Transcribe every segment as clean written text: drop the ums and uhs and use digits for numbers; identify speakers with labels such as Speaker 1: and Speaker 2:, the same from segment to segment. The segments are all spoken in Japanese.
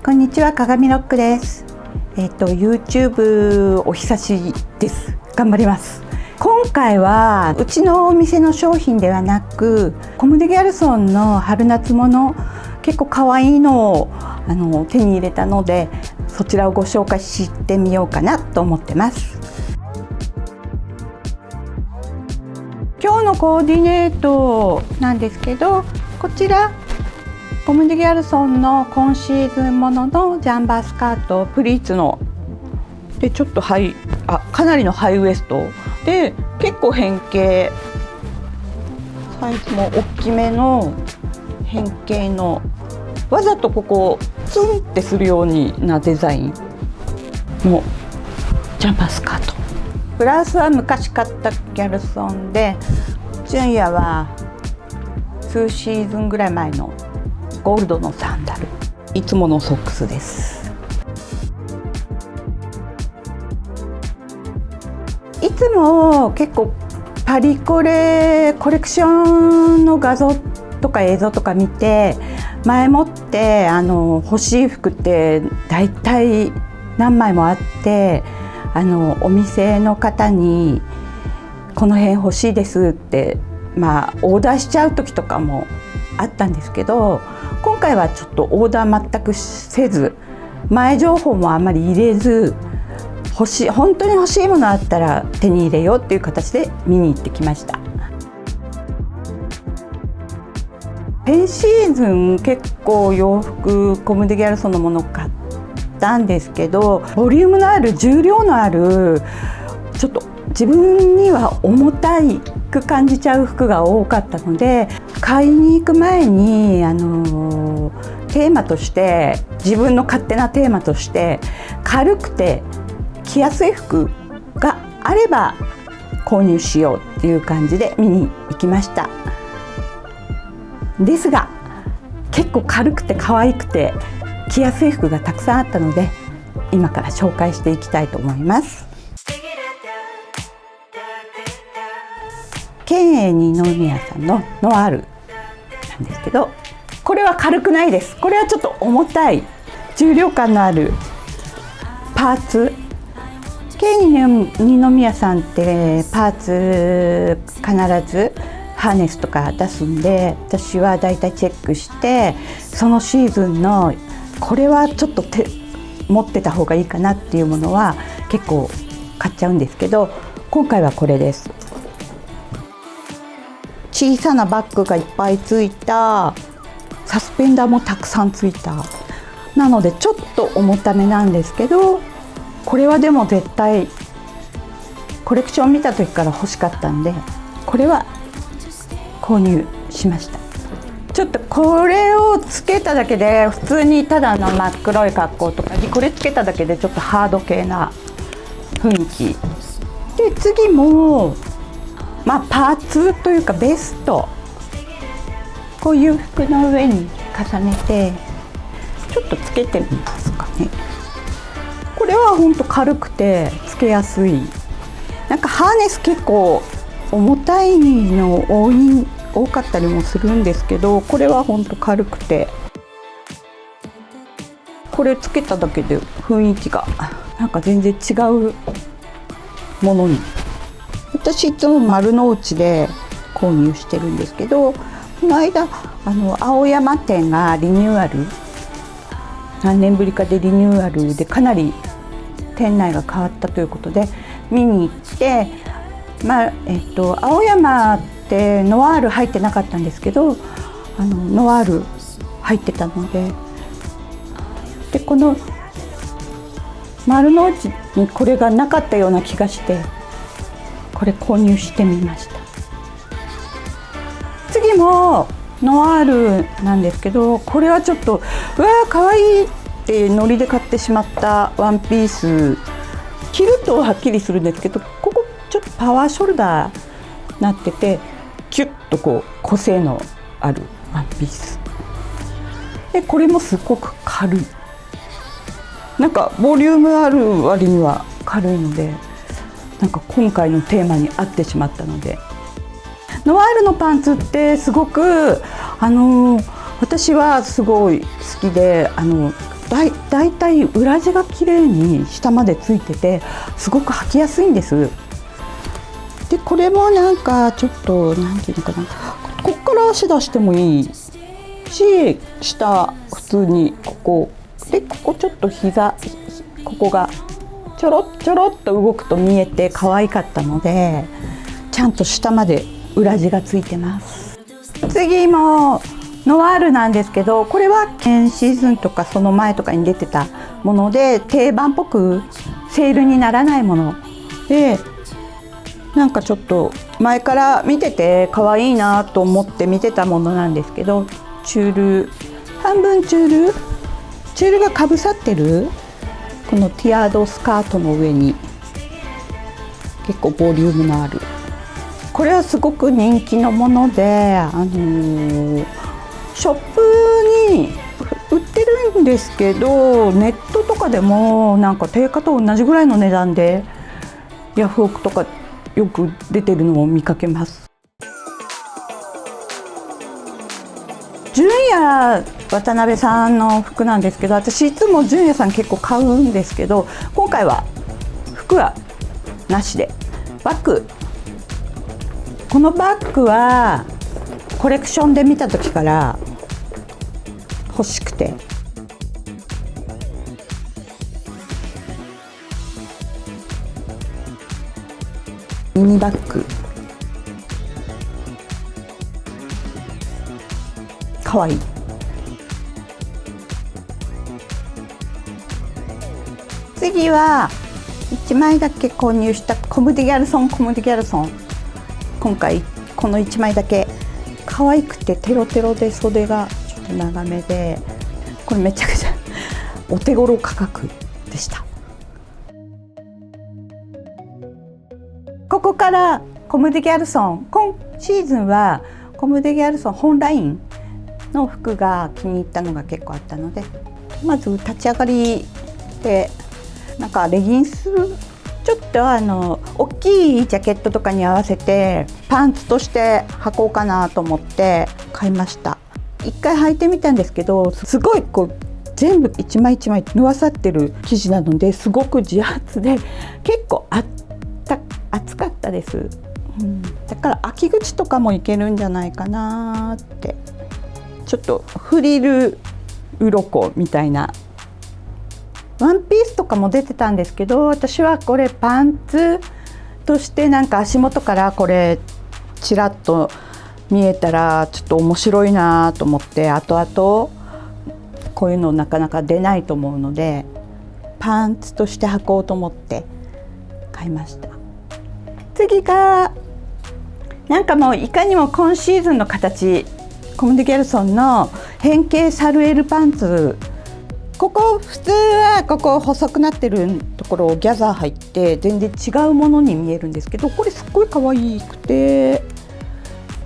Speaker 1: こんにちは、鏡ロックです。YouTube お久しです。頑張ります。今回はうちのお店の商品ではなく、コム・デ・ギャルソンの春夏物、結構可愛いのを手に入れたので、そちらをご紹介してみようかなと思ってます。今日のコーディネートなんですけど、こちらコム・デ・ギャルソンの今シーズンもののジャンバースカート、プリーツのでちょっとかなりのハイウエストで、結構変形サイズも大きめの変形の、わざとここツンってするようなデザインのジャンバースカート。ブラウスは昔買ったギャルソンで、純也は2シーズンぐらい前のゴールドのサンダル、いつものソックスです。いつも結構パリコレコレクションの画像とか映像とか見て、前もって欲しい服って大体何枚もあって、お店の方にこの辺欲しいですってオーダーしちゃう時とかもあったんですけど、今回はちょっとオーダー全くせず、前情報もあまり入れず、本当に欲しいものあったら手に入れようっていう形で見に行ってきました。先シーズン結構洋服コム・デ・ギャルソンのもの買ったんですけど、ボリュームのある、重量のある、ちょっと自分には重たいく感じちゃう服が多かったので、買いに行く前にテーマとして、自分の勝手なテーマとして、軽くて着やすい服があれば購入しようっていう感じで見に行きました。ですが結構軽くて可愛くて着やすい服がたくさんあったので、今から紹介していきたいと思います。ケンエ二宮さんのノワールなんですけど、これは軽くないです。これはちょっと重たい、重量感のあるパーツ。ケンエ二宮さんってパーツ必ずハーネスとか出すんで、私はだいたいチェックして、そのシーズンのこれはちょっと持ってた方がいいかなっていうものは結構買っちゃうんですけど、今回はこれです。小さなバッグがいっぱいついた、サスペンダーもたくさんついた、なのでちょっと重ためなんですけど、これはでも絶対コレクション見た時から欲しかったんで、これは購入しました。ちょっとこれをつけただけで、普通にただの真っ黒い格好とかにこれつけただけでちょっとハード系な雰囲気で、次もパーツというかベスト、こういう服の上に重ねてちょっとつけてみますかね。これは本当軽くてつけやすい。なんかハーネス結構重たいの多かったりもするんですけど、これは本当軽くて、これつけただけで雰囲気がなんか全然違うものに。私いつも丸の内で購入してるんですけど、この間青山店がリニューアル、何年ぶりかでリニューアルでかなり店内が変わったということで見に行って、青山ってノワール入ってなかったんですけど、ノワール入ってたので、この丸の内にこれがなかったような気がして、これ購入してみました。次もノワールなんですけど、これはちょっと可愛いってノリで買ってしまったワンピース。着るとはっきりするんですけど、ここちょっとパワーショルダーになってて、キュッと個性のあるワンピースで、これもすごく軽い、なんかボリュームある割には軽いので、なんか今回のテーマに合ってしまったので。ノワールのパンツってすごく私はすごい好きで、だいたい裏地が綺麗に下までついててすごく履きやすいんです。でこれもなんかちょっとなんていうのかな、こっから足出してもいいし、下普通にここで、ここちょっと膝、ここがちょろっと動くと見えて可愛かったので、ちゃんと下まで裏地がついてます。次もノワールなんですけど、これは前シーズンとかその前とかに出てたもので、定番っぽくセールにならないもので、なんかちょっと前から見てて可愛いなと思って見てたものなんですけど、チュール、半分チュールがかぶさってるこのティアードスカートの上に結構ボリュームのある、これはすごく人気のもので、ショップに売ってるんですけど、ネットとかでもなんか定価と同じぐらいの値段でヤフオクとかよく出てるのを見かけます。純也渡辺さんの服なんですけど、私いつも純也さん結構買うんですけど、今回は服はなしでバッグ、このバッグはコレクションで見た時から欲しくて、ミニバッグかわいい。次は1枚だけ購入したコム・デ・ギャルソン。今回この1枚だけ可愛くてテロテロで、袖がちょっと長めで、これめちゃくちゃお手頃価格でした。ここからコム・デ・ギャルソン、今シーズンはコム・デ・ギャルソン本ラインの服が気に入ったのが結構あったので、まず立ち上がりでなんかレギンス、ちょっと大きいジャケットとかに合わせてパンツとして履こうかなと思って買いました。一回履いてみたんですけど、すごいこう全部一枚一枚縫わさってる生地なので、すごく自発で結構暑かったです、だから秋口とかもいけるんじゃないかなって。ちょっとフリル鱗みたいなワンピースとかも出てたんですけど、私はこれパンツとしてなんか足元からこれちらっと見えたらちょっと面白いなと思って、後々こういうのなかなか出ないと思うのでパンツとして履こうと思って買いました。次がなんかもういかにも今シーズンの形、コム・デ・ギャルソンの変形サルエルパンツ、ここ普通はここ細くなってるところをギャザー入って全然違うものに見えるんですけど、これすっごい可愛くて、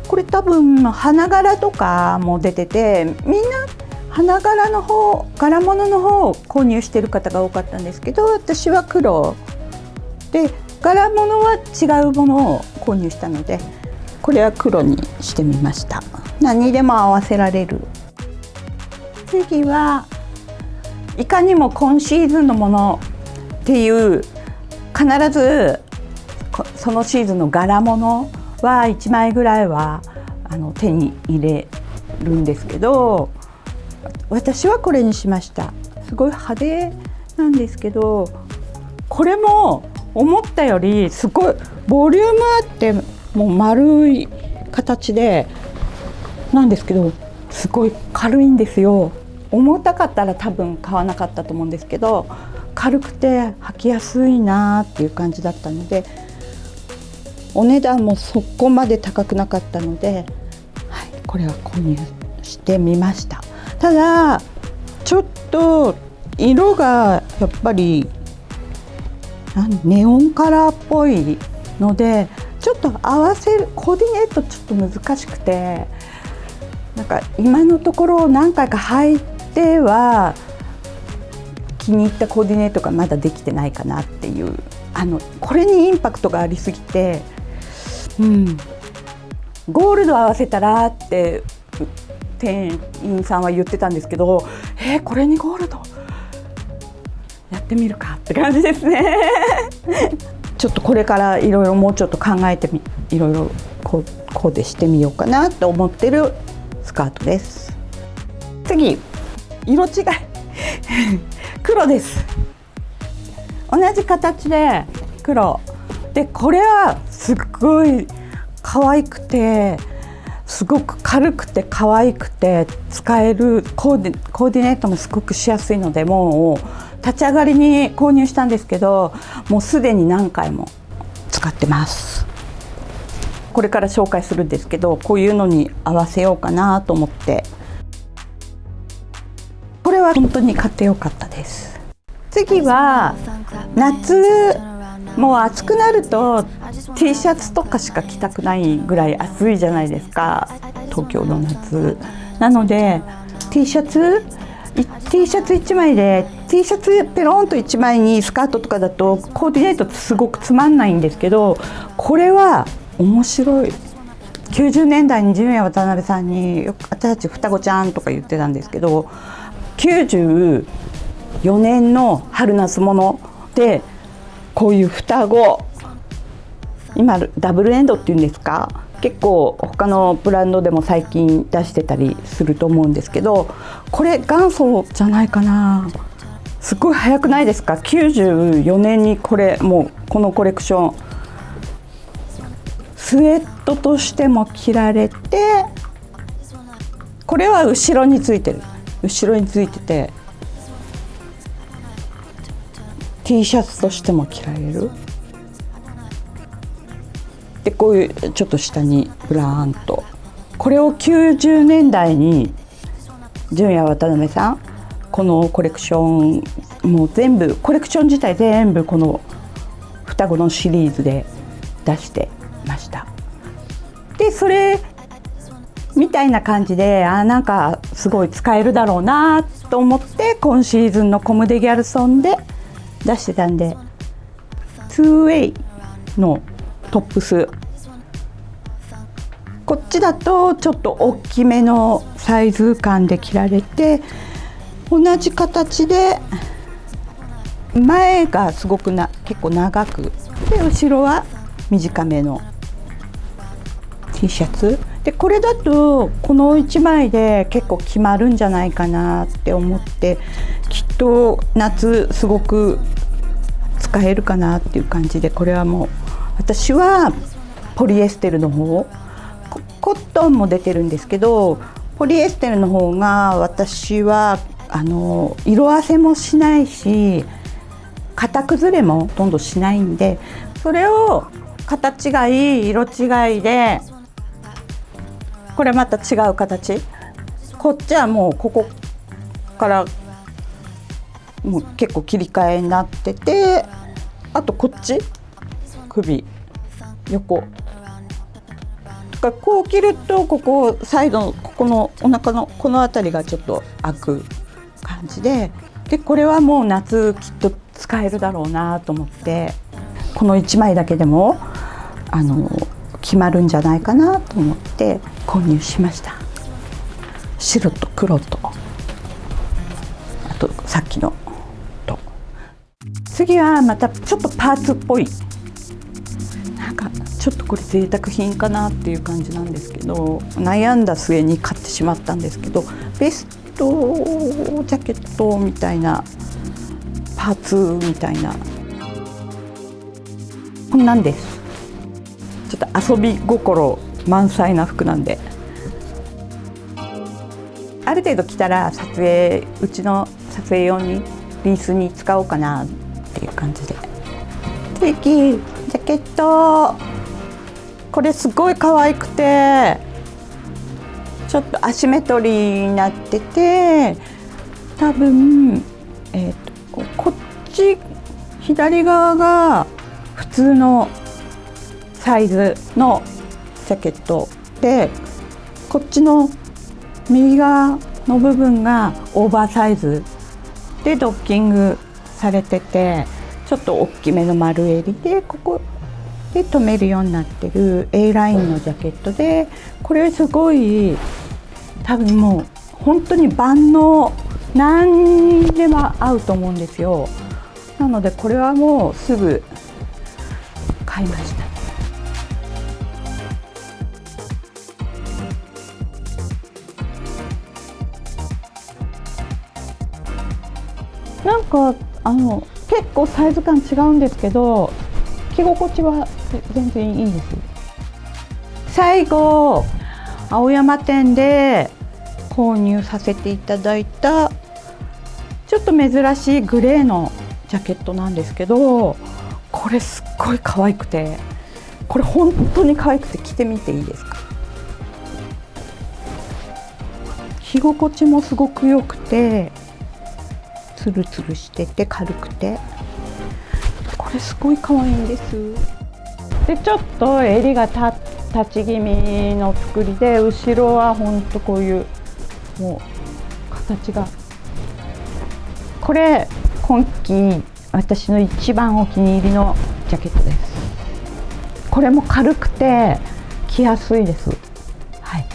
Speaker 1: これ多分花柄とかも出てて、みんな花柄の方、柄物の方を購入してる方が多かったんですけど、私は黒で柄物は違うものを購入したので、これは黒にしてみました。何にでも合わせられる。次はいかにも今シーズンのものっていう、必ずそのシーズンの柄物は1枚ぐらいは手に入れるんですけど、私はこれにしました。すごい派手なんですけど、これも思ったよりすごいボリュームあって、もう丸い形でなんですけど、すごい軽いんですよ。重たかったら多分買わなかったと思うんですけど、軽くて履きやすいなっていう感じだったので、お値段もそこまで高くなかったので、これは購入してみました。ただちょっと色がやっぱりネオンカラーっぽいので、ちょっと合わせるコーディネートちょっと難しくて、なんか今のところ何回か履いては気に入ったコーディネートがまだできてないかなっていう、これにインパクトがありすぎて、ゴールド合わせたらって店員さんは言ってたんですけど、これにゴールドってみるかって感じですねちょっとこれからいろいろもうちょっと考えていろいろコーデしてみようかなと思ってるスカートです。次、色違い黒です。同じ形で黒で、これはすっごい可愛くて、すごく軽くて可愛くて使える、コーディネートもすごくしやすいので、もう立ち上がりに購入したんですけど、もうすでに何回も使ってます。これから紹介するんですけど、こういうのに合わせようかなと思って、これは本当に買ってよかったです。次は夏、もう暑くなると T シャツとかしか着たくないぐらい暑いじゃないですか、東京の夏なので、T シャツ1枚で T シャツペロンと1枚にスカートとかだとコーディネートってすごくつまんないんですけど、これは面白い。90年代に純也渡辺さんに私たち双子ちゃんとか言ってたんですけど、94年の春夏物でこういう双子、今ダブルエンドっていうんですか、結構他のブランドでも最近出してたりすると思うんですけど、これ元祖じゃないかな。すごい早くないですか。94年にこれ、もうこのコレクションスウェットとしても着られて、これは後ろについてて T シャツとしても着られる。でこういうちょっと下にブラーンと、これを90年代に純也渡辺さん、このコレクションもう全部、コレクション自体全部この双子のシリーズで出してました。でそれみたいな感じで、なんかすごい使えるだろうなと思って、今シーズンのコム・デ・ギャルソンで出してたんで、2way のトップス、こっちだとちょっと大きめのサイズ感で着られて、同じ形で前がすごく結構長くで、後ろは短めの T シャツで、これだとこの1枚で結構決まるんじゃないかなって思って、きっと夏すごく使えるかなっていう感じで、これはもう私はポリエステルの方、コットンも出てるんですけど、ポリエステルの方が私は色あせもしないし、型崩れもほとんどしないんで、それを形がいい、色違いで、これまた違う形、こっちはもうここからもう結構切り替えになってて、あとこっち首横とか、こう切るとここサイドのここのお腹のこの辺りがちょっと開く感じで、これはもう夏きっと使えるだろうなと思って、この1枚だけでも決まるんじゃないかなと思って購入しました。白と黒と、あとさっきのと、次はまたちょっとパーツっぽい、なんかちょっとこれ贅沢品かなっていう感じなんですけど、悩んだ末に買ってしまったんですけど、ベストジャケットみたいなパーツみたいな、こんなんです。ちょっと遊び心満載な服なんで、ある程度着たらうちの撮影用にリースに使おうかなっていう感じで。次ジャケット、これすごい可愛くて、ちょっとアシメトリーになってて、多分こっち左側が普通のサイズのジャケットで、こっちの右側の部分がオーバーサイズでドッキングされてて、ちょっと大きめの丸襟でここで留めるようになってる A ラインのジャケットで、これすごい多分もう本当に万能、何にでも合うと思うんですよ。なのでこれはもうすぐ買いました。なんか結構サイズ感違うんですけど、着心地は全然いいです。最後青山店で購入させていただいたちょっと珍しいグレーのジャケットなんですけど、これすっごい可愛くて、これ本当に可愛くて着てみていいですか？着心地もすごく良くて、ツルツルしてて軽くて、これすごい可愛いんです。でちょっと襟が立ち気味の作りで、後ろはほんとこういうもう形が、これ今季私の一番お気に入りのジャケットです。これも軽くて着やすいです。はい、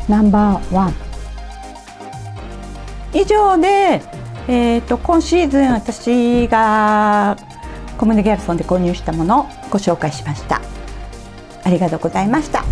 Speaker 1: ナンバーワン。以上で、今シーズン私がコムデ・ギャルソンで購入したものをご紹介しました。ありがとうございました。